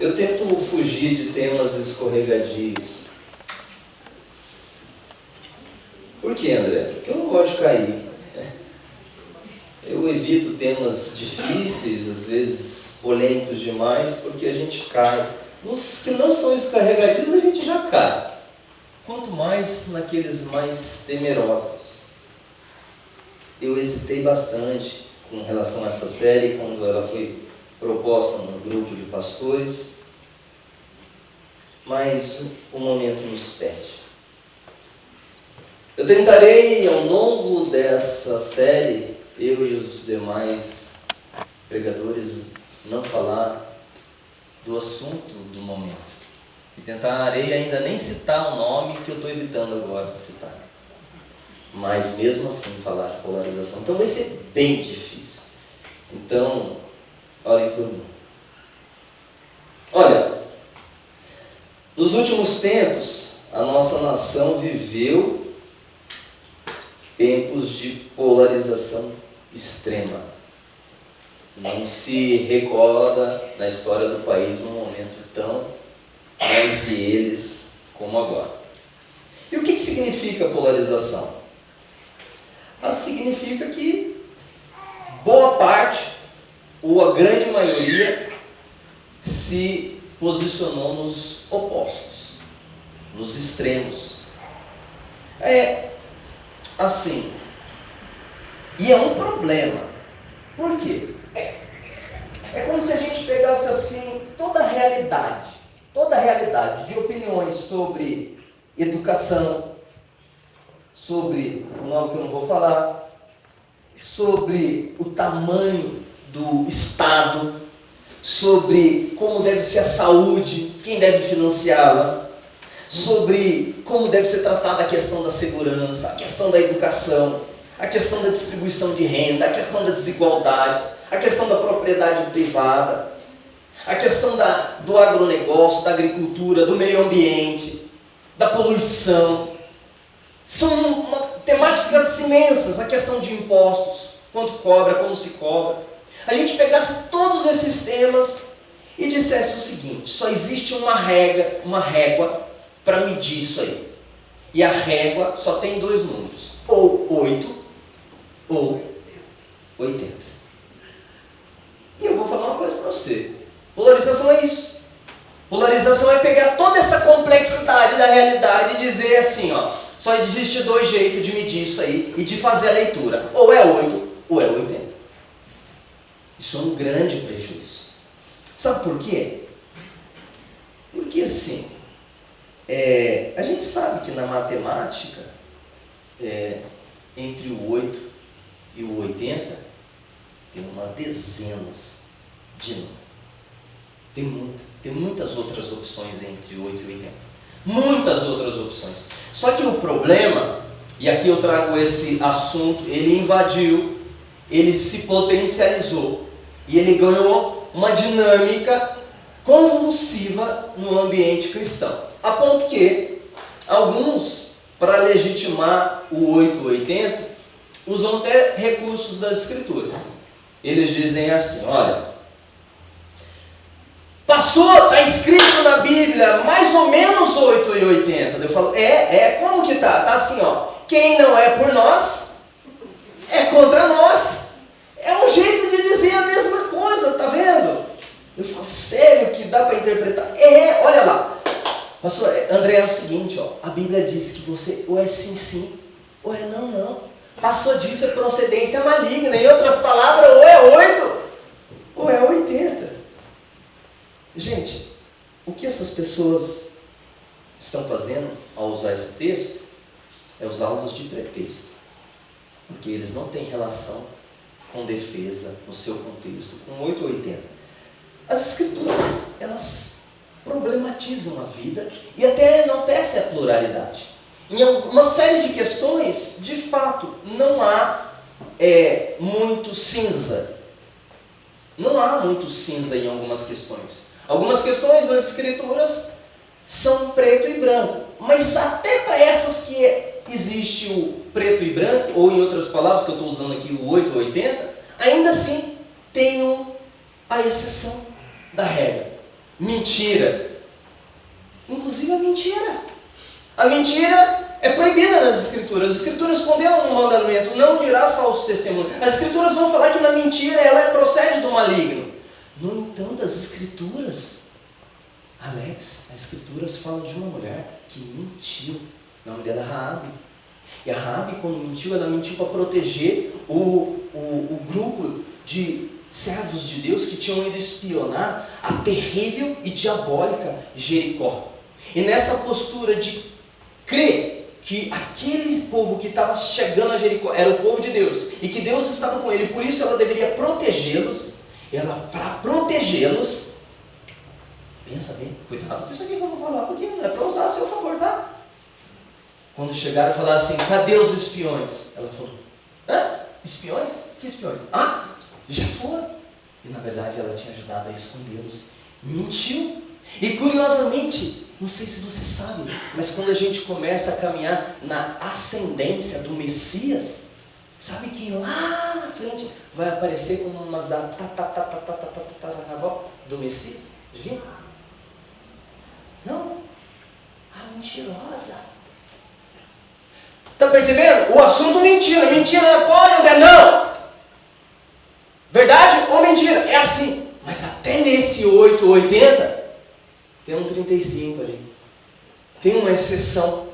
Eu tento fugir de temas escorregadios. Por que, André? Porque eu não gosto de cair. Eu evito temas difíceis, às vezes polêmicos demais, porque a gente cai. Nos que não são escorregadios, a gente já cai. Quanto mais naqueles mais temerosos. Eu hesitei bastante com relação a essa série, quando ela foi proposta no grupo de pastores, mas o momento nos pede. Eu tentarei, ao longo dessa série, eu e os demais pregadores, não falar do assunto do momento. E tentarei ainda nem citar o nome que eu estou evitando agora de citar. Mas mesmo assim falar de polarização. Então vai ser bem difícil. Então, orem por mim. Olha, nos últimos tempos, a nossa nação viveu tempos de polarização extrema. Não se recorda na história do país um momento tão mais e eles como agora. E o que significa polarização? Ela significa que boa parte, ou a grande maioria, se posicionou nos opostos, nos extremos. É assim. E é um problema. Por quê? É como se a gente pegasse assim toda a realidade de opiniões sobre educação, sobre algo que eu não vou falar, sobre o tamanho do Estado, sobre como deve ser a saúde, quem deve financiá-la, sobre como deve ser tratada a questão da segurança, a questão da educação, a questão da distribuição de renda, a questão da desigualdade, a questão da propriedade privada, a questão do agronegócio, da agricultura, do meio ambiente, da poluição. São temáticas imensas, a questão de impostos, quanto cobra, como se cobra. A gente pegasse todos esses temas e dissesse o seguinte: só existe uma régua para medir isso aí. E a régua só tem dois números, ou 8 ou 80. E eu vou falar uma coisa para você. Polarização é isso. Polarização é pegar toda essa complexidade da realidade e dizer assim, ó, só existe dois jeitos de medir isso aí e de fazer a leitura. Ou é 8 ou é 80. Isso é um grande prejuízo. Sabe por quê? Porque assim, a gente sabe que na matemática, entre o 8 e o 80, tem uma dezenas de números. Tem muitas outras opções entre 8 e 80. Muitas outras opções. Só que o problema, e aqui eu trago esse assunto, ele invadiu, ele se potencializou e ele ganhou uma dinâmica convulsiva no ambiente cristão. A ponto que alguns, para legitimar o 880, usam até recursos das escrituras. Eles dizem assim, olha, pastor, está escrito na Bíblia mais ou menos 8 e 80. Eu falo, como que tá? Tá assim, ó, quem não é por nós, é contra nós. É um jeito de dizer a mesma coisa, tá vendo? Eu falo, sério que dá para interpretar? Olha lá. Pastor, André, é o seguinte, ó, a Bíblia diz que você ou é sim, sim, ou é não, não. Passou disso, é procedência maligna. Em outras palavras, ou é 8, ou é 80. Gente, o que essas pessoas estão fazendo ao usar esse texto é usá-los de pretexto. Porque eles não têm relação com defesa no seu contexto, com 8 ou 80. As escrituras, elas problematizam a vida e até enaltecem a pluralidade. Em uma série de questões, de fato, não há muito cinza. Não há muito cinza em algumas questões. Algumas questões nas escrituras são preto e branco. Mas até para essas que existe o preto e branco, ou em outras palavras, que eu estou usando aqui o 8 ou 80, ainda assim tem a exceção da regra. mentira. Inclusive a mentira. A mentira é proibida nas Escrituras. As Escrituras condenam um mandamento, não dirás falso testemunho. As Escrituras vão falar que na mentira ela procede do maligno. No entanto, as Escrituras, Alex, as Escrituras falam de uma mulher que mentiu. O nome dela é Raabe. E a Raabe, quando mentiu, ela mentiu para proteger o grupo de servos de Deus que tinham ido espionar a terrível e diabólica Jericó. E nessa postura de crer que aquele povo que estava chegando a Jericó era o povo de Deus e que Deus estava com ele, por isso ela deveria protegê-los. Ela, para protegê-los, pensa bem, cuidado com isso aqui que eu vou falar, porque não é para usar a seu favor, tá? Quando chegaram e falaram assim, cadê os espiões? Ela falou, hã? Espiões? Que espiões? Ah, já foram. E na verdade ela tinha ajudado a escondê-los. Mentiu. E curiosamente, não sei se você sabe, mas quando a gente começa a caminhar na ascendência do Messias, sabe que lá na frente vai aparecer como umas da do Messias? Viu? Não. A mentirosa. Está percebendo? O assunto mentira. Mentira pode ou é não? Verdade ou mentira? É assim. Mas até nesse 880, tem um 35 ali. Tem uma exceção.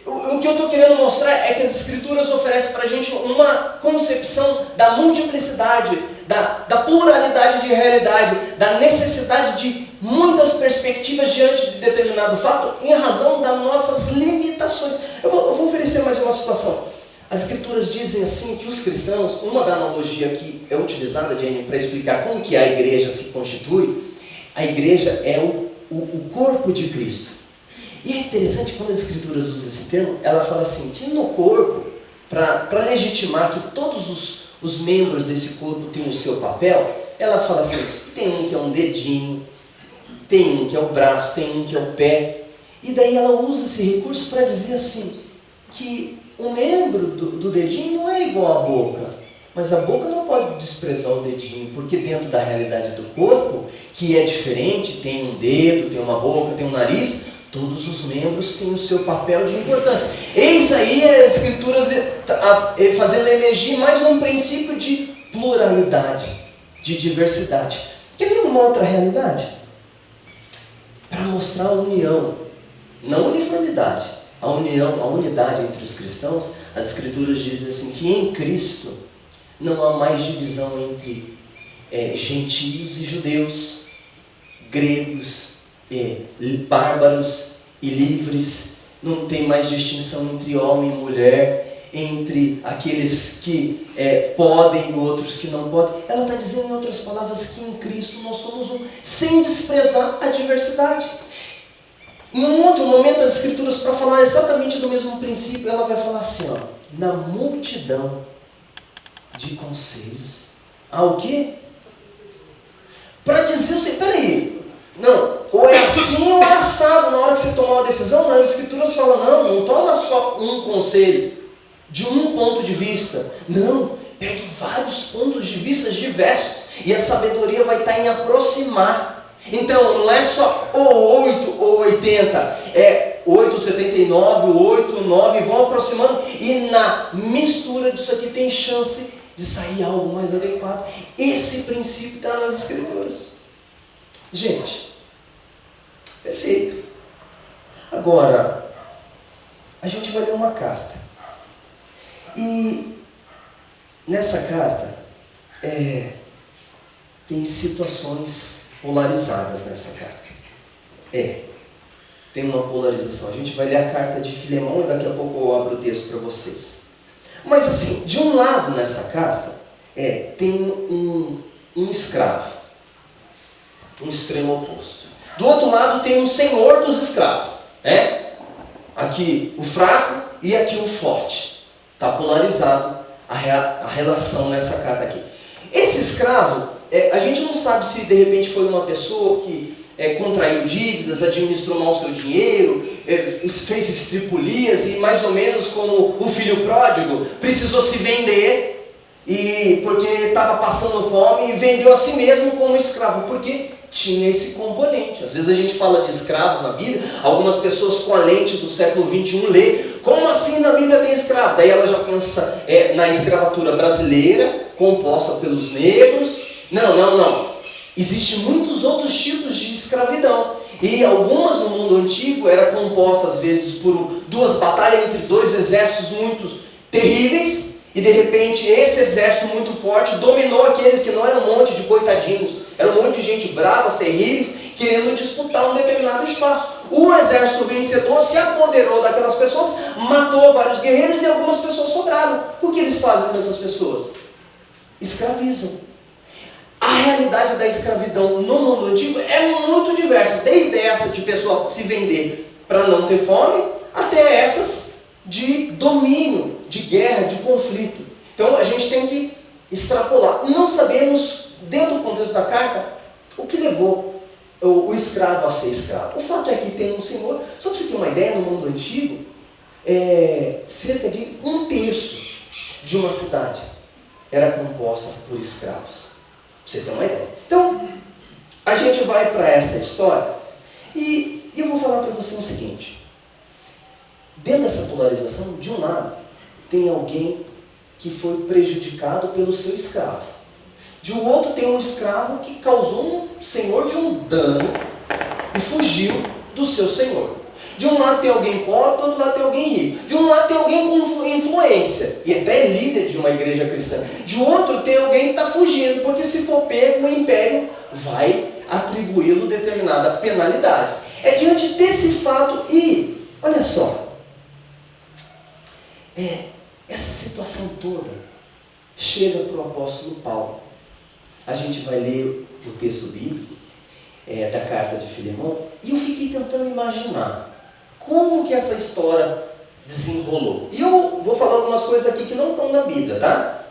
O que eu estou querendo mostrar é que as Escrituras oferecem para a gente uma concepção da multiplicidade, da pluralidade de realidade, da necessidade de muitas perspectivas diante de determinado fato, em razão das nossas limitações. Eu vou oferecer mais uma situação. As Escrituras dizem assim que os cristãos, uma da analogia que é utilizada, Jenny, para explicar como que a igreja se constitui, a igreja é o corpo de Cristo. E é interessante quando as Escrituras usam esse termo, ela fala assim, que no corpo, para legitimar que todos os membros desse corpo têm o seu papel, ela fala assim, tem um que é um dedinho, tem um que é o braço, tem um que é o pé. E daí ela usa esse recurso para dizer assim, que o membro do dedinho não é igual à boca, mas a boca não pode desprezar o dedinho, porque dentro da realidade do corpo, que é diferente, tem um dedo, tem uma boca, tem um nariz, todos os membros têm o seu papel de importância. Eis aí as Escrituras fazendo emergir mais um princípio de pluralidade, de diversidade. Quer ver uma outra realidade? Para mostrar a união, não uniformidade, a união, a unidade entre os cristãos, as Escrituras dizem assim, que em Cristo não há mais divisão entre gentios e judeus, gregos, bárbaros e livres, não tem mais distinção entre homem e mulher, entre aqueles que podem e outros que não podem. Ela está dizendo em outras palavras que em Cristo nós somos um, sem desprezar a diversidade. Em um outro momento as Escrituras, para falar exatamente do mesmo princípio, ela vai falar assim, ó, na multidão de conselhos, há o quê? Para dizer assim, peraí, não, ou é assim ou é assado na hora que você tomar uma decisão. As Escrituras falam, não toma só um conselho, de um ponto de vista. Não, pegue vários pontos de vista diversos. E a sabedoria vai estar em aproximar. Então, não é só ou 8 ou 80, é 8, 79, 8, 9, vão aproximando. E na mistura disso aqui tem chance de sair algo mais adequado. Esse princípio está nas Escrituras. Gente, perfeito. Agora, a gente vai ler uma carta. E nessa carta, tem situações polarizadas nessa carta. Tem uma polarização. A gente vai ler a carta de Filemão e daqui a pouco eu abro o texto para vocês. Mas assim, de um lado nessa carta, tem um escravo. Um extremo oposto. Do outro lado tem um senhor dos escravos. Aqui o fraco e aqui o forte. Está polarizado a relação nessa carta aqui. Esse escravo, a gente não sabe se de repente foi uma pessoa que contraiu dívidas, administrou mal o seu dinheiro, fez estripulias e mais ou menos como o filho pródigo, precisou se vender porque estava passando fome e vendeu a si mesmo como escravo, porque tinha esse componente. Às vezes a gente fala de escravos na Bíblia, algumas pessoas com a lente do século XXI lê, como assim na Bíblia tem escravo? Daí ela já pensa na escravatura brasileira, composta pelos negros. Não. Existem muitos outros tipos de escravidão. E algumas no mundo antigo eram compostas às vezes por duas batalhas entre dois exércitos muito terríveis, e de repente esse exército muito forte dominou aqueles que não eram um monte de coitadinhos, era um monte de gente bravas, terríveis, querendo disputar um determinado espaço. O exército vencedor se apoderou daquelas pessoas, matou vários guerreiros e algumas pessoas sobraram. O que eles fazem com essas pessoas? Escravizam. A realidade da escravidão no mundo antigo é muito diversa, desde essa de pessoa se vender para não ter fome, até essas de domínio, de guerra, de conflito. Então a gente tem que extrapolar. Não sabemos, dentro do contexto da carta, o que levou o escravo a ser escravo. O fato é que tem um senhor, só para você ter uma ideia, no mundo antigo, cerca de 1/3 de uma cidade era composta por escravos. Pra você ter uma ideia. Então, a gente vai para essa história e eu vou falar para você o seguinte. Dentro dessa polarização, de um lado, tem alguém que foi prejudicado pelo seu escravo. De um outro, tem um escravo que causou um senhor de um dano e fugiu do seu senhor. De um lado tem alguém pobre, do outro lado tem alguém rico. De um lado tem alguém com influência, e até líder de uma igreja cristã. De outro tem alguém que está fugindo, porque se for pego, o império vai atribuí-lo determinada penalidade. É diante desse fato, e olha só, essa situação toda chega para o apóstolo Paulo. A gente vai ler o texto bíblico da carta de Filemão, e eu fiquei tentando imaginar como que essa história desenrolou. E eu vou falar algumas coisas aqui que não estão na Bíblia, tá?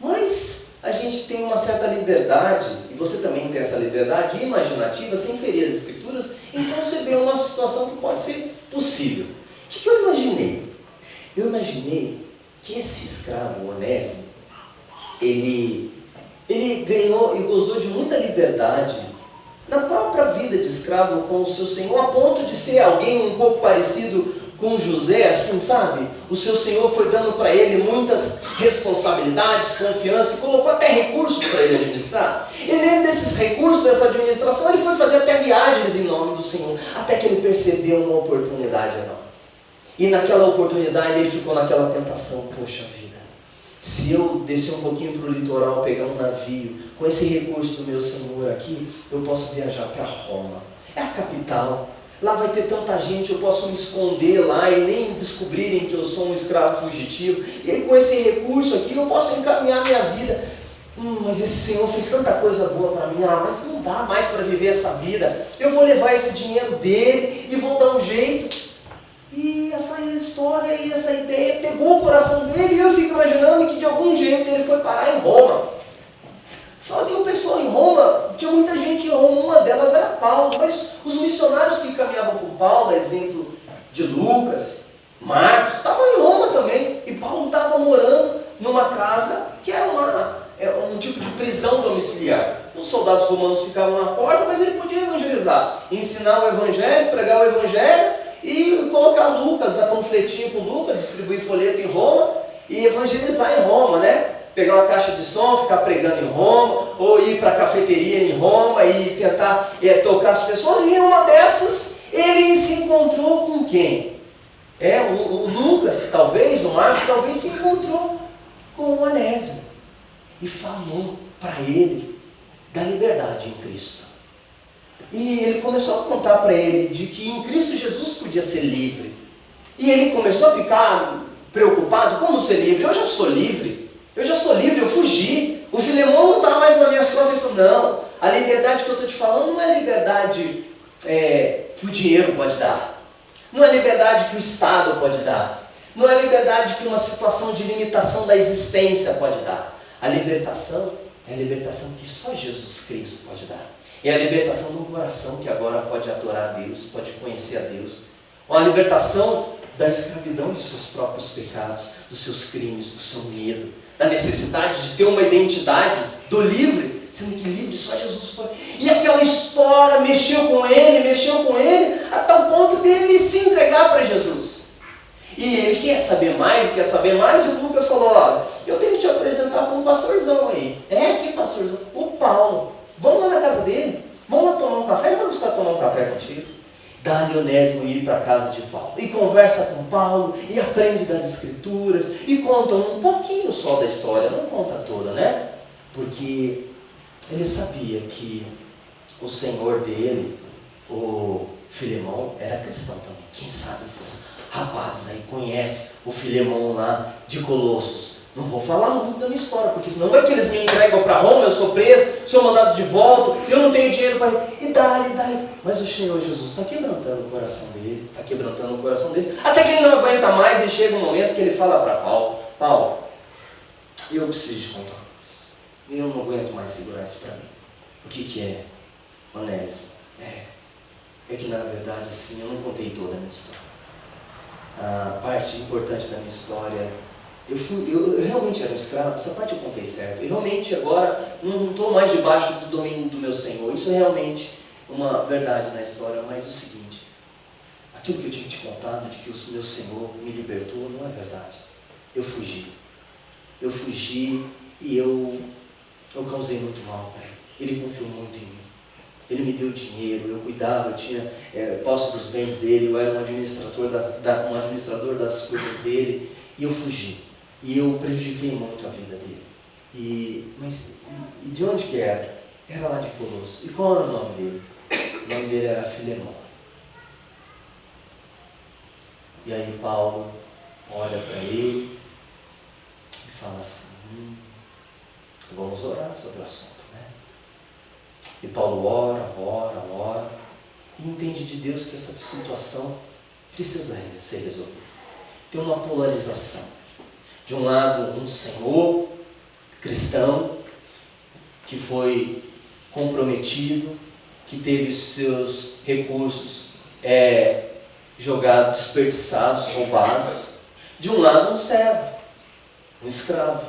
Mas a gente tem uma certa liberdade, e você também tem essa liberdade imaginativa, sem ferir as Escrituras, em conceber uma situação que pode ser possível. O que eu imaginei? Eu imaginei que esse escravo Onésimo, ele ganhou e gozou de muita liberdade na própria vida de escravo com o seu senhor, a ponto de ser alguém um pouco parecido com José, assim, sabe? O seu senhor foi dando para ele muitas responsabilidades, confiança, e colocou até recursos para ele administrar. E dentro desses recursos, dessa administração, ele foi fazer até viagens em nome do Senhor, até que ele percebeu uma oportunidade enorme. E naquela oportunidade ele ficou naquela tentação, poxa vida, se eu descer um pouquinho para o litoral, pegar um navio, com esse recurso do meu senhor aqui, eu posso viajar para Roma. É a capital. Lá vai ter tanta gente, eu posso me esconder lá e nem descobrirem que eu sou um escravo fugitivo. E aí com esse recurso aqui eu posso encaminhar minha vida. Mas esse senhor fez tanta coisa boa para mim. Mas não dá mais para viver essa vida. Eu vou levar esse dinheiro dele e vou dar um jeito. E essa história e essa ideia pegou o coração dele, e eu fico imaginando que de algum jeito ele foi parar em Roma. Só que o pessoal em Roma, tinha muita gente em Roma, uma delas era Paulo, mas os missionários que caminhavam com Paulo, exemplo de Lucas, Marcos, estavam em Roma também, e Paulo estava morando numa casa que era um tipo de prisão domiciliar. Os soldados romanos ficavam na porta, mas ele podia evangelizar, ensinar o evangelho, pregar o evangelho, e colocar Lucas, dar panfletinho com Lucas, distribuir folheto em Roma, e evangelizar em Roma, né? Pegar uma caixa de som, ficar pregando em Roma, ou ir para a cafeteria em Roma e tentar tocar as pessoas. E em uma dessas, ele se encontrou com quem? O Lucas, talvez, o Marcos, talvez se encontrou com o Onésimo e falou para ele da liberdade em Cristo. E ele começou a contar para ele de que em Cristo Jesus podia ser livre. E ele começou a ficar preocupado, como ser livre? Eu já sou livre, eu fugi. O Filemão não está mais nas minhas costas. Ele falou, não, a liberdade que eu estou te falando não é a liberdade que o dinheiro pode dar. Não é a liberdade que o Estado pode dar. Não é a liberdade que uma situação de limitação da existência pode dar. A libertação é a libertação que só Jesus Cristo pode dar. É a libertação do coração que agora pode adorar a Deus, pode conhecer a Deus. Ou a libertação da escravidão dos seus próprios pecados, dos seus crimes, do seu medo, da necessidade de ter uma identidade do livre sendo que livre só Jesus pode. E aquela história mexeu com ele, a tal ponto dele se entregar para Jesus. E ele quer saber mais, e o Lucas falou, ó, eu tenho que te apresentar para um pastorzão aí. Que pastorzão? O Paulo. Vamos lá na casa dele, vamos lá tomar um café, ele vai gostar de tomar um café contigo. Dá-lhe Onésimo ir para a casa de Paulo, e conversa com Paulo, e aprende das Escrituras, e conta um pouquinho só da história, não conta toda, né? Porque ele sabia que o senhor dele, o Filemão, era cristão também. Quem sabe esses rapazes aí conhecem o Filemão lá de Colossos. Não vou falar muito da minha história, porque senão vai que eles me entregam para Roma, eu sou preso, sou mandado de volta, eu não tenho dinheiro para... E dá-lhe. Mas o Senhor Jesus está quebrantando o coração dele, até que ele não aguenta mais e chega um momento que ele fala para Paulo, Paulo, eu preciso te contar uma coisa, eu não aguento mais segurar isso para mim. O que é, Onésimo? É que na verdade assim, eu não contei toda a minha história. A parte importante da minha história, eu realmente era um escravo, essa parte eu contei certo. Eu realmente agora não estou mais debaixo do domínio do meu Senhor. Isso é realmente uma verdade na história, mas o seguinte, aquilo que eu tinha te contado de que o meu Senhor me libertou, não é verdade. Eu fugi e eu causei muito mal para ele. Ele confiou muito em mim. Ele me deu dinheiro, eu cuidava, eu tinha posse dos bens dele, eu era um administrador das coisas dele, e eu fugi. E eu prejudiquei muito a vida dele. Mas de onde que era? Era lá de Colossos. E qual era o nome dele? O nome dele era Filemão. E aí Paulo olha para ele e fala assim, vamos orar sobre o assunto, né? E Paulo ora, e entende de Deus que essa situação precisa ser resolvida. Tem uma polarização. De um lado, um senhor cristão que foi comprometido, que teve seus recursos jogados, desperdiçados, roubados. De um lado, um servo, um escravo,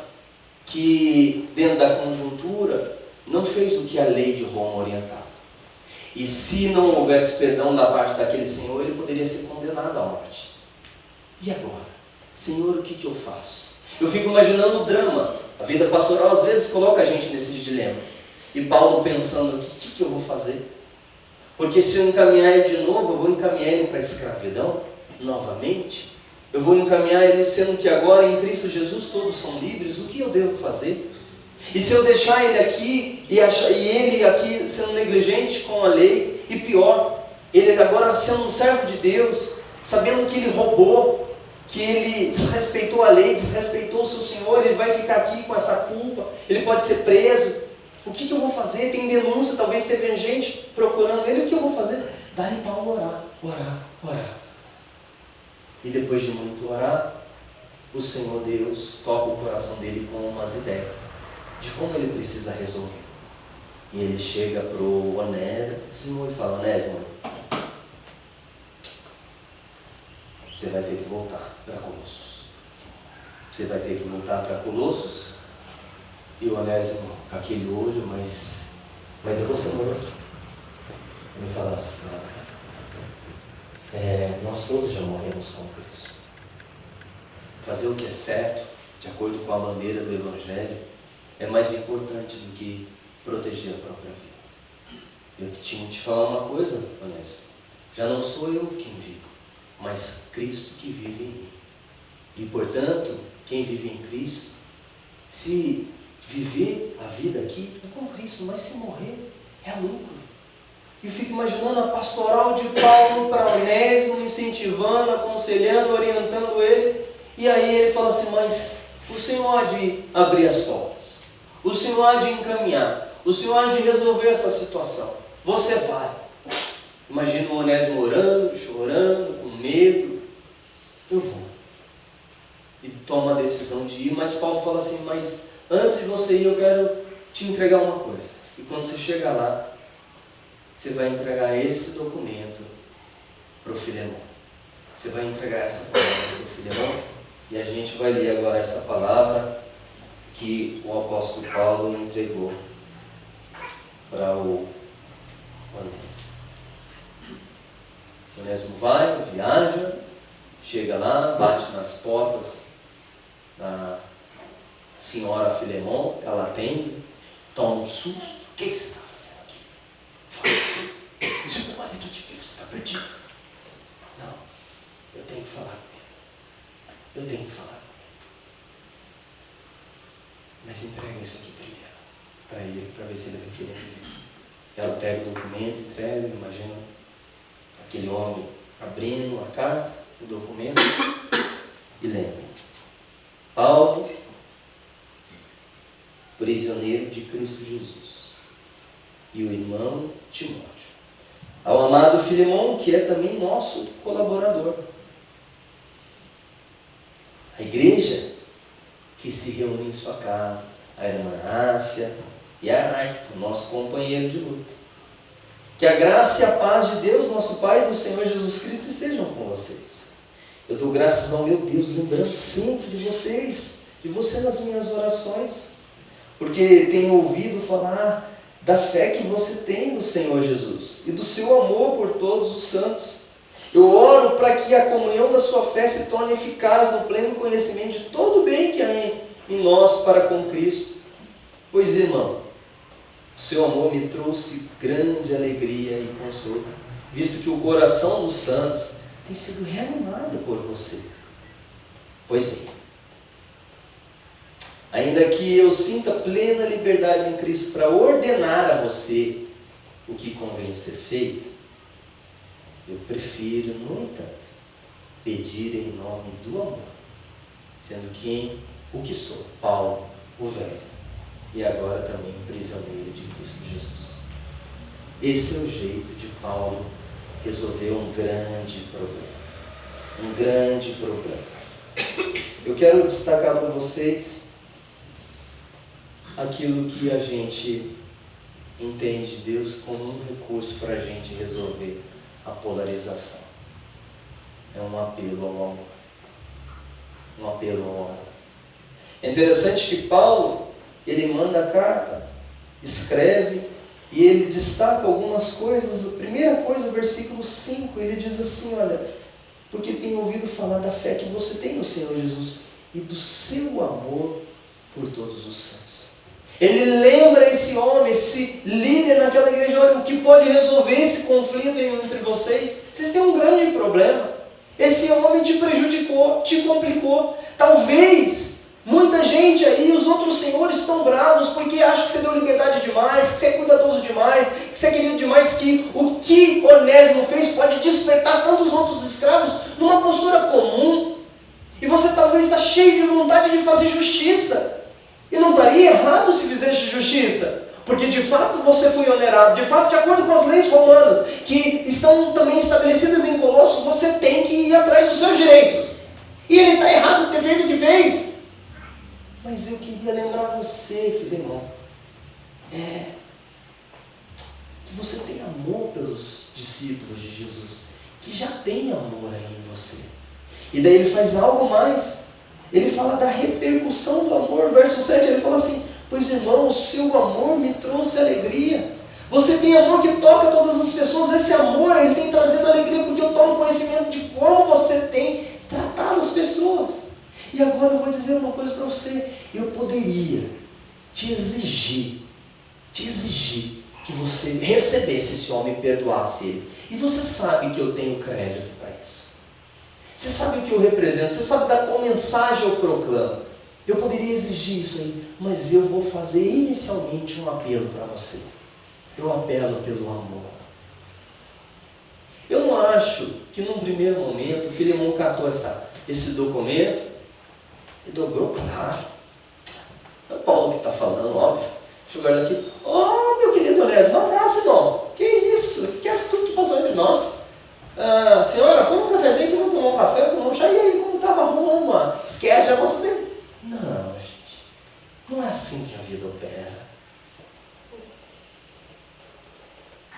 que dentro da conjuntura não fez o que a lei de Roma orientava. E se não houvesse perdão da parte daquele senhor, ele poderia ser condenado à morte. E agora? Senhor, o que eu faço? Eu fico imaginando o drama. A vida pastoral às vezes coloca a gente nesses dilemas. E Paulo pensando, o que eu vou fazer? Porque se eu encaminhar ele de novo, eu vou encaminhar ele para a escravidão novamente. Eu vou encaminhar ele sendo que agora em Cristo Jesus todos são livres. O que eu devo fazer? E se eu deixar ele aqui e ele aqui sendo negligente com a lei, e pior, ele agora sendo um servo de Deus, sabendo que ele roubou, que ele desrespeitou a lei, desrespeitou o seu Senhor, ele vai ficar aqui com essa culpa, ele pode ser preso. O que eu vou fazer? Tem denúncia, talvez teve gente procurando ele, o que eu vou fazer? Dá-lhe Paulo orar. E depois de muito orar, o Senhor Deus toca o coração dele com umas ideias de como ele precisa resolver. E ele chega para o Onésimo e fala, Onésimo, você vai ter que voltar para Colossos. Você vai ter que voltar para Colossos. E o Onésimo com aquele olho, mas eu vou ser morto. Ele fala assim, nós todos já morremos com Cristo. Fazer o que é certo, de acordo com a bandeira do Evangelho, é mais importante do que proteger a própria vida. Eu tinha que te falar uma coisa, Onésimo. Já não sou eu quem vivo, mas Cristo que vive em mim. E, portanto, quem vive em Cristo, se viver a vida aqui, é com Cristo, mas se morrer, é lucro. E eu fico imaginando a pastoral de Paulo para Onésimo, incentivando, aconselhando, orientando ele. E aí ele fala assim, mas o Senhor há de abrir as portas. O Senhor há de encaminhar. O Senhor há de resolver essa situação. Você vai. Imagina o Onésimo orando, chorando, com medo. Eu vou. E toma a decisão de ir, mas Paulo fala assim, mas antes de você ir eu quero te entregar uma coisa. E quando você chegar lá, você vai entregar esse documento para o Filemão. Você vai entregar essa palavra para o Filemão. E a gente vai ler agora essa palavra que o apóstolo Paulo entregou para o Onésimo. O Onésimo vai, viaja, chega lá, bate nas portas da senhora Filemon, ela atende, toma um susto. O que você está fazendo aqui? Fala, se o meu marido te viu, você está perdido. Não, eu tenho que falar com ele. Eu tenho que falar com ele. Mas entrega isso aqui primeiro, para ele, para ver se ele vai querer me ver. Ela pega o documento, entrega, imagina aquele homem abrindo a carta, o documento, e lembra. Paulo, prisioneiro de Cristo Jesus, e o irmão Timóteo, ao amado Filemon, que é também nosso colaborador. A igreja que se reúne em sua casa, a irmã Áfia e a Arquipo, nosso companheiro de luta. Que a graça e a paz de Deus, nosso Pai e do Senhor Jesus Cristo estejam com vocês. Eu dou graças ao meu Deus, lembrando sempre de você nas minhas orações, porque tenho ouvido falar da fé que você tem no Senhor Jesus e do seu amor por todos os santos. Eu oro para que a comunhão da sua fé se torne eficaz no pleno conhecimento de todo o bem que há em nós para com Cristo. Pois, irmão, o seu amor me trouxe grande alegria e consolo, visto que o coração dos santos tem sido reanimado por você. Pois bem, ainda que eu sinta plena liberdade em Cristo para ordenar a você o que convém ser feito, eu prefiro, no entanto, pedir em nome do amor, sendo o que sou, Paulo, o velho, e agora também prisioneiro de Cristo Jesus. Esse é o jeito de Paulo resolver um grande problema. Um grande problema. Eu quero destacar para vocês aquilo que a gente entende de Deus como um recurso para a gente resolver a polarização. É um apelo ao amor. Um apelo ao amor. É interessante que Paulo, ele manda a carta, escreve, e ele destaca algumas coisas. A primeira coisa, o versículo 5, ele diz assim, olha, porque tenho ouvido falar da fé que você tem no Senhor Jesus e do seu amor por todos os santos. Ele lembra esse homem, esse líder naquela igreja, olha, o que pode resolver esse conflito entre vocês? Vocês têm um grande problema. Esse homem te prejudicou, te complicou. Talvez muita gente aí, os outros senhores estão bravos porque acham que você deu liberdade demais, que você é cuidadoso demais, que você é querido demais, que o que Onésimo fez pode despertar tantos outros escravos numa postura comum. E você talvez está cheio de vontade de fazer justiça. E não estaria errado se fizesse justiça, porque de fato você foi onerado, de fato, de acordo com as leis romanas, que estão também estabelecidas em Colossos, você tem que ir atrás dos seus direitos. E ele está errado em ter feito o que fez. Mas eu queria lembrar você, Filemão, que você tem amor pelos discípulos de Jesus, que já tem amor aí em você. E daí ele faz algo mais. Ele fala da repercussão do amor. Verso 7, ele fala assim, pois irmão, o seu amor me trouxe alegria. Você tem amor que toca todas as pessoas. Esse amor, ele tem trazido alegria, porque eu tomo conhecimento de como você tem tratado as pessoas. E agora eu vou dizer uma coisa para você. Eu poderia te exigir que você recebesse esse homem e perdoasse ele. E você sabe que eu tenho crédito para isso. Você sabe o que eu represento, você sabe da qual mensagem eu proclamo. Eu poderia exigir isso aí, mas eu vou fazer inicialmente um apelo para você. Eu apelo pelo amor. Eu não acho que num primeiro momento o Filemão catou esse documento e dobrou, claro. É o Paulo que está falando, óbvio. Deixa eu guardar aqui. Oh, meu querido Onésimo, um abraço, irmão. Que isso? Esquece tudo que passou entre nós. Senhora, põe um cafezinho que não tomou um café, tomou um chá, e aí, como estava Roma? Esquece, já posso ver. Não, gente, não é assim que a vida opera.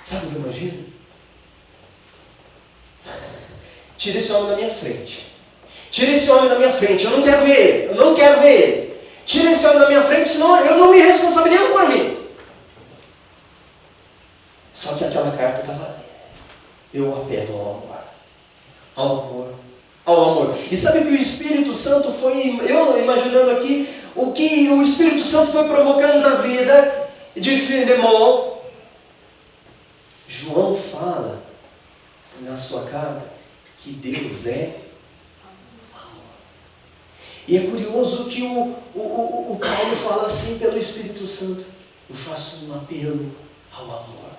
Sabe o que eu imagino? Tira esse homem da minha frente. Tira esse homem da minha frente, eu não quero ver ele, eu não quero ver ele. Tira esse homem da minha frente, senão eu não me responsabilizo por mim. eu apelo ao amor. Ao amor. Ao amor. E sabe que o Espírito Santo foi, eu imaginando aqui, o que o Espírito Santo foi provocando na vida de Filemão. João fala na sua carta que Deus é amor. E é curioso que o Paulo fala assim pelo Espírito Santo: eu faço um apelo ao amor.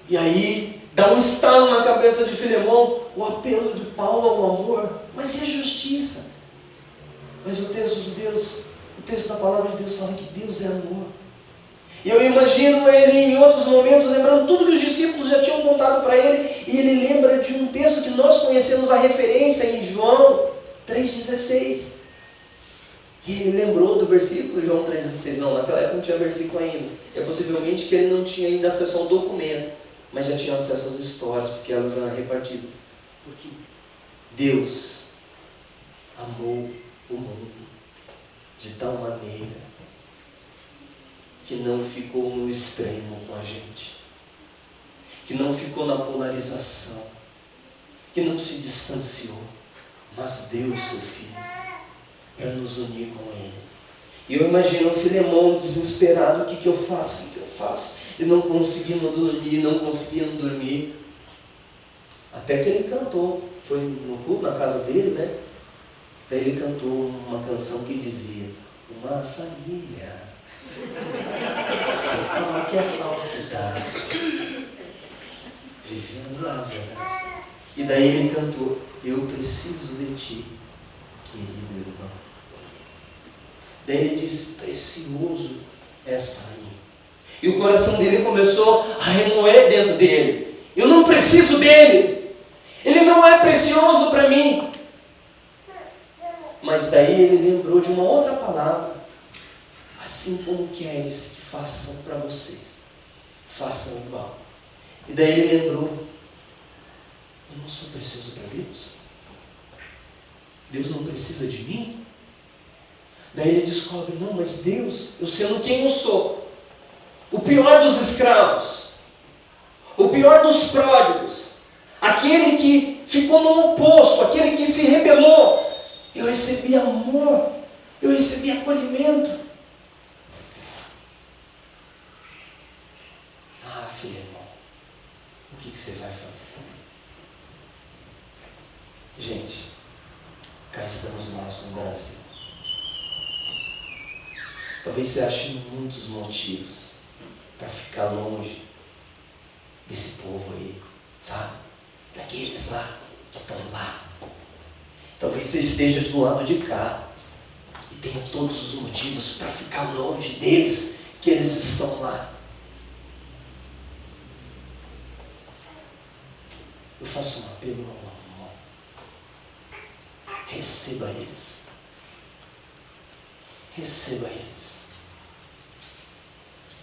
E aí dá um estalo na cabeça de Filemão, o apelo de Paulo ao amor, mas e a justiça? Mas o texto de Deus, o texto da palavra de Deus fala que Deus é amor. E eu imagino ele em outros momentos lembrando tudo que os discípulos já tinham contado para ele, e ele lembra de um texto que nós conhecemos a referência em João 3,16. E ele lembrou do versículo, João 3,16, não, naquela época não tinha versículo ainda. É possivelmente que ele não tinha ainda acesso ao documento, mas já tinha acesso às histórias, porque elas eram repartidas. Porque Deus amou o mundo de tal maneira que não ficou no extremo com a gente, que não ficou na polarização, que não se distanciou, mas deu o seu Filho para nos unir com Ele. E eu imagino o Filemão desesperado: o que eu faço? O que eu faço? E não conseguindo dormir, até que ele cantou. Foi no culto, na casa dele, né? Daí ele cantou uma canção que dizia: uma família sem qualquer falsidade, vivendo a verdade. E daí ele cantou: eu preciso de ti, querido irmão. Daí ele disse: precioso és para mim. E o coração dele começou a remoer dentro dele: eu não preciso dele, ele não é precioso para mim. Mas daí ele lembrou de uma outra palavra: assim como queres que façam para vocês, façam igual. E daí ele lembrou: eu não sou precioso para Deus? Deus não precisa de mim? Daí ele descobre: não, mas Deus, eu sendo quem eu sou, o pior dos escravos, o pior dos pródigos, aquele que ficou no oposto, aquele que se rebelou, eu recebi amor, eu recebi acolhimento. Ah, Filemão, o que você vai fazer? Gente, cá estamos nós no Brasil. Talvez você ache muitos motivos para ficar longe desse povo aí, sabe? Daqueles lá que estão lá. Talvez você esteja do lado de cá e tenha todos os motivos para ficar longe deles, que eles estão lá. Eu faço um apelo ao amor. Receba eles. Receba eles.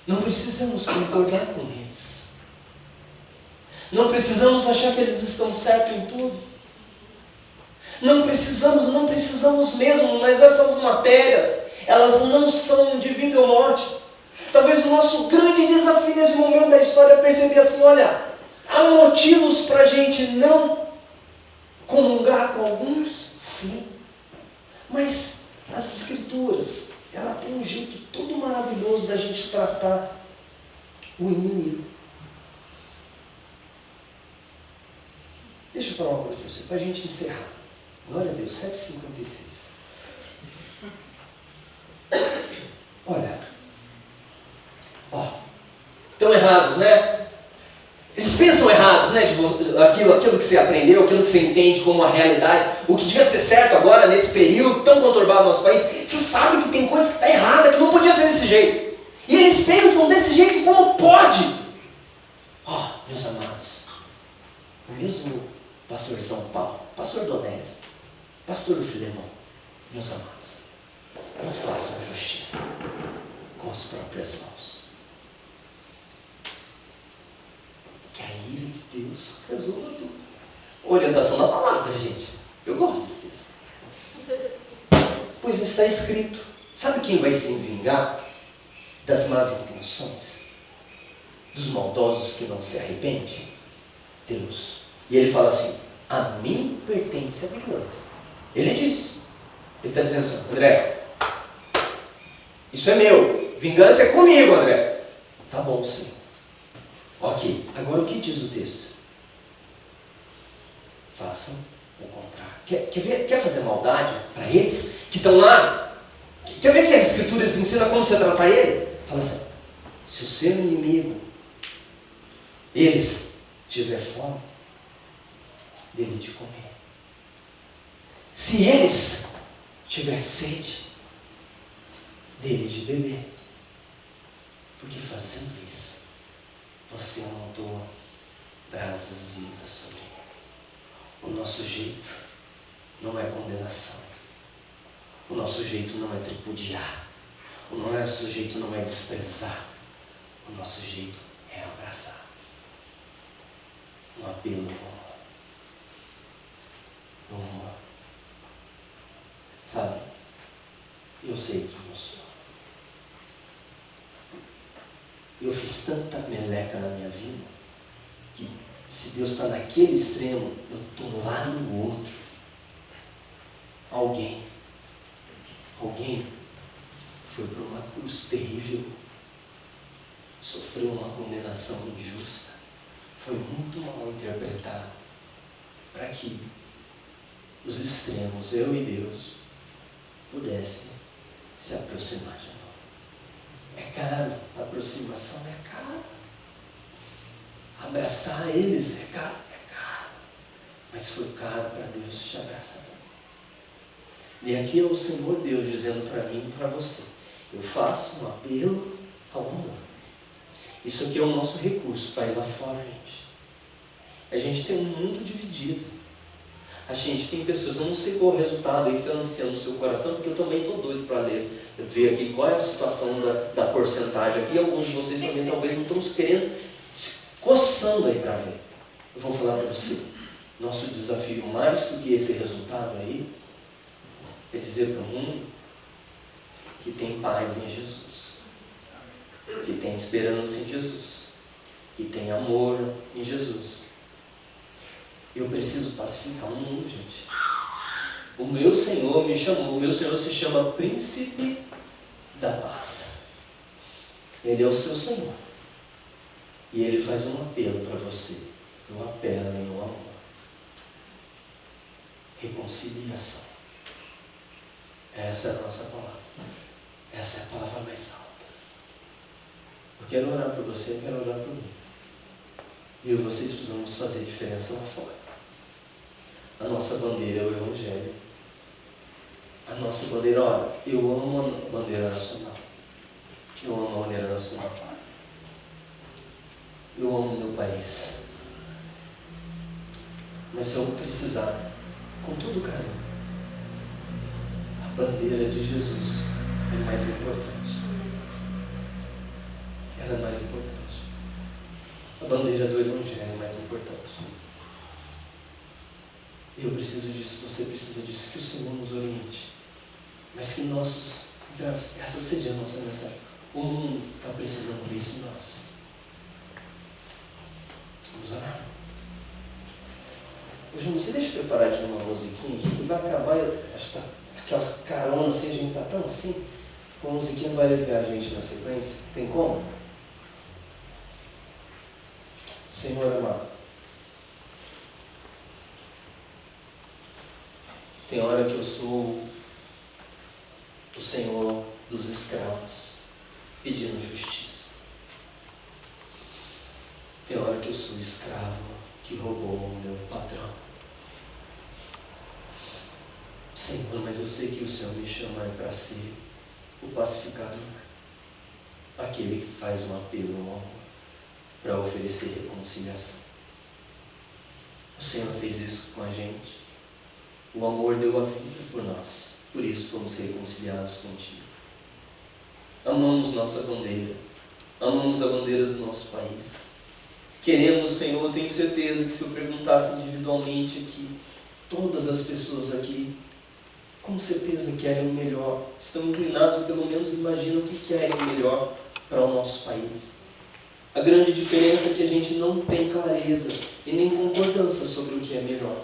Não precisamos concordar com eles. Não precisamos achar que eles estão certos em tudo. Não precisamos mesmo, mas essas matérias, elas não são de vida ou morte. Talvez o nosso grande desafio nesse momento da história é perceber assim: olha, há motivos para a gente não comungar com alguns, sim, mas as Escrituras, ela tem um jeito todo maravilhoso da gente tratar o inimigo. Deixa eu falar uma coisa para você, para a gente encerrar. Glória a Deus, 7h56. Olha, estão errados, né? Eles pensam errados, né? Aquilo que você aprendeu, aquilo que você entende como a realidade, o que devia ser certo agora, nesse período tão conturbado do nosso país. Você sabe que tem coisa que está errada, que não podia ser desse jeito. E eles pensam desse jeito como pode. Meus amados, o mesmo pastor São Paulo, pastor Donésio, pastor Filemão, meus amados, não façam justiça com as próprias mãos. Que a ira de Deus resolva tudo. Orientação da palavra, gente. Eu gosto desse texto. Pois está escrito. Sabe quem vai se vingar das más intenções? dos maldosos que não se arrependem? Deus. E ele fala assim, a mim pertence a vingança. Ele diz. Ele está dizendo assim, André, isso é meu. Vingança é comigo, André. Tá bom, sim. Ok, agora o que diz o texto? Façam o contrário. Quer fazer maldade para eles que estão lá? Quer ver que as Escrituras ensinam como você tratar ele? Fala assim, se o seu inimigo, eles, tiver fome, dele de comer. Se eles tiver sede, dele de beber. Porque fazendo isso, você amontoa brasas vivas sobre ele. O nosso jeito não é condenação. O nosso jeito não é tripudiar. O nosso jeito não é desprezar. O nosso jeito é abraçar. Um apelo no amor. Sabe? Eu sei quem eu sou. Eu fiz tanta meleca na minha vida que se Deus está naquele extremo, eu estou lá no outro. Alguém foi para uma cruz terrível, sofreu uma condenação injusta, foi muito mal interpretado, para que os extremos, eu e Deus, pudessem se aproximar de nós. É caro, a aproximação é caro. Abraçar eles é caro. Mas foi caro para Deus te abraçar. E aqui é o Senhor Deus dizendo para mim e para você, eu faço um apelo ao amor. Isso aqui é o nosso recurso para ir lá fora, gente. A gente tem um mundo dividido. A gente tem pessoas, eu não sei qual o resultado aí que está ansiando no seu coração, porque eu também estou doido para ver aqui qual é a situação da porcentagem aqui. Alguns de vocês também talvez não estão querendo, se coçando aí para ver. Eu vou falar para você, nosso desafio mais do que esse resultado aí, é dizer para o mundo que tem paz em Jesus, que tem esperança em Jesus, que tem amor em Jesus. Eu preciso pacificar o mundo, gente. O meu Senhor me chamou, o meu Senhor se chama Príncipe da Paz. Ele é o seu Senhor. E Ele faz um apelo para você. Um apelo em um amor. Reconciliação. Essa é a nossa palavra. Essa é a palavra mais alta. Eu quero orar por você, eu quero orar por mim. E eu e vocês precisamos fazer diferença lá fora. A nossa bandeira é o Evangelho. A nossa bandeira, olha, eu amo a bandeira nacional. Eu amo a bandeira nacional. Eu amo o meu país. Mas se eu precisar, com todo carinho, a bandeira de Jesus é mais importante. Ela é mais importante. A bandeira do Evangelho é mais importante. Eu preciso disso, você precisa disso, que o Senhor nos oriente. Mas que essa seja a nossa mensagem. O mundo está precisando ver isso em nós. Vamos orar. Ô João, você deixa eu preparar de uma musiquinha aqui que vai acabar, acho que tá aquela carona assim, a gente está tão assim, com a musiquinha vai aliviar a gente na sequência. Tem como? Senhor amado, tem hora que eu sou o Senhor dos escravos, pedindo justiça. Tem hora que eu sou o escravo que roubou o meu patrão. Senhor, mas eu sei que o Senhor me chama para ser o pacificador, aquele que faz um apelo ao amor, para oferecer reconciliação. O Senhor fez isso com a gente. O amor deu a vida por nós. Por isso fomos reconciliados contigo. Amamos nossa bandeira. Amamos a bandeira do nosso país. Queremos, Senhor, eu tenho certeza que se eu perguntasse individualmente aqui, todas as pessoas aqui, com certeza querem o melhor. Estão inclinados, ou pelo menos imaginam que querem o melhor para o nosso país. A grande diferença é que a gente não tem clareza e nem concordância sobre o que é melhor.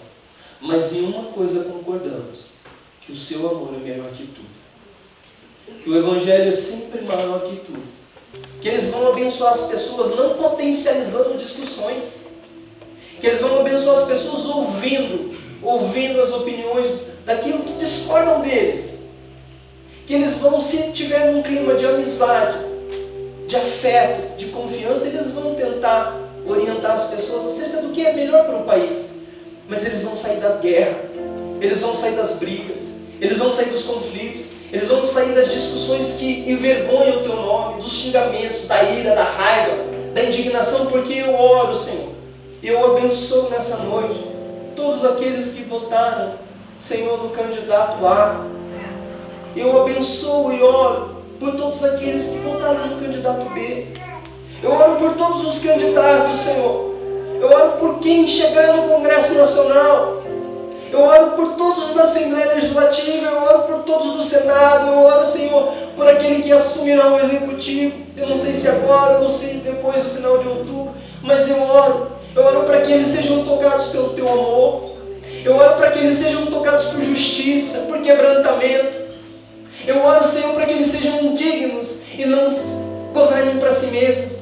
Mas em uma coisa concordamos, que o seu amor é melhor que tudo. Que o Evangelho é sempre maior que tudo. Que eles vão abençoar as pessoas não potencializando discussões. Que eles vão abençoar as pessoas ouvindo as opiniões daquilo que discordam deles. Que eles vão, se tiver num clima de amizade, de afeto, de confiança, eles vão tentar orientar as pessoas acerca do que é melhor para o país. Mas eles vão sair da guerra, eles vão sair das brigas, eles vão sair dos conflitos, eles vão sair das discussões que envergonham o teu nome, dos xingamentos, da ira, da raiva, da indignação, porque eu oro, Senhor. Eu abençoo nessa noite todos aqueles que votaram, Senhor, no candidato A. Eu abençoo e oro por todos aqueles que votaram no candidato B. Eu oro por todos os candidatos, Senhor. Eu oro por quem chegar no Congresso Nacional. Eu oro por todos da Assembleia Legislativa. Eu oro por todos do Senado. Eu oro, Senhor, por aquele que assumirá o Executivo. Eu não sei se agora ou se depois do final de outubro, mas eu oro. Eu oro para que eles sejam tocados pelo Teu amor. Eu oro para que eles sejam tocados por justiça, por quebrantamento. Eu oro, Senhor, para que eles sejam indignos e não governem para si mesmos.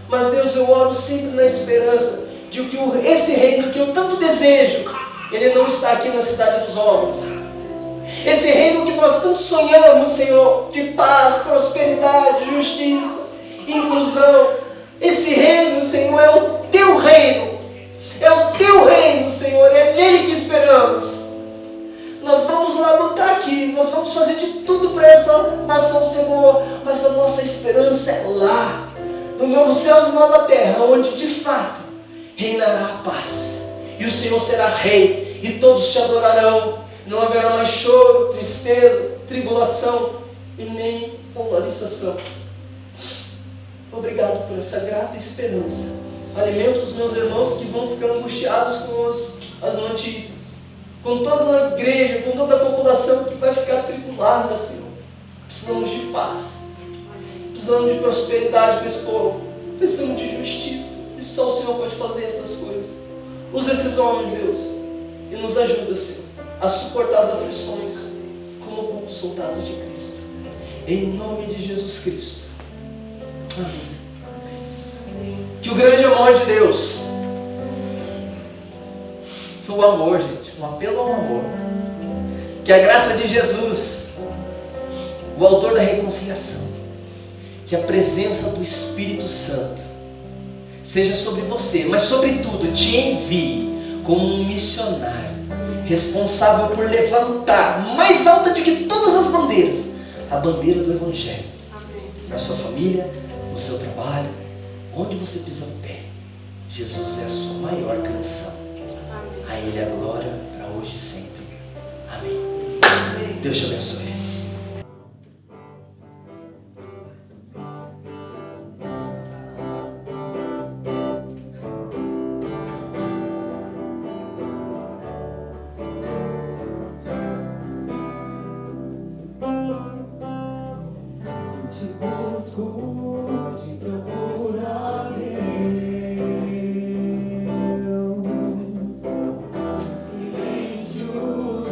Mas, Deus, eu oro sempre na esperança de que esse reino que eu tanto desejo, ele não está aqui na cidade dos homens. Esse reino que nós tanto sonhamos, Senhor, de paz, prosperidade, justiça, inclusão. Esse reino, Senhor, é o Teu reino. É o Teu reino, Senhor, é nele que esperamos. Nós vamos lá lutar aqui, nós vamos fazer de tudo para essa nação, Senhor, mas a nossa esperança é lá, no novo céu e nova terra, onde de fato reinará a paz, e o Senhor será rei, e todos te adorarão, não haverá mais choro, tristeza, tribulação, e nem polarização. Obrigado por essa grata esperança. Alimenta os meus irmãos que vão ficar angustiados com as notícias, com toda a igreja, com toda a população que vai ficar tribulada, Senhor. Precisamos de paz, precisamos de prosperidade para esse povo, precisamos de justiça, e só o Senhor pode fazer essas coisas. Usa esses homens, Deus, e nos ajuda, Senhor, a suportar as aflições como bons soldados de Cristo. Em nome de Jesus Cristo. Amém. Que o grande amor de Deus, o amor, gente, um apelo ao amor, que a graça de Jesus, o autor da reconciliação, que a presença do Espírito Santo seja sobre você, mas sobretudo te envie como um missionário responsável por levantar mais alta do que todas as bandeiras, a bandeira do Evangelho. Amém. Na sua família, no seu trabalho, onde você pisar o pé, Jesus é a sua maior canção. Amém. A Ele a glória para hoje e sempre. Amém. Amém. Deus te abençoe. Silêncio do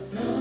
coração.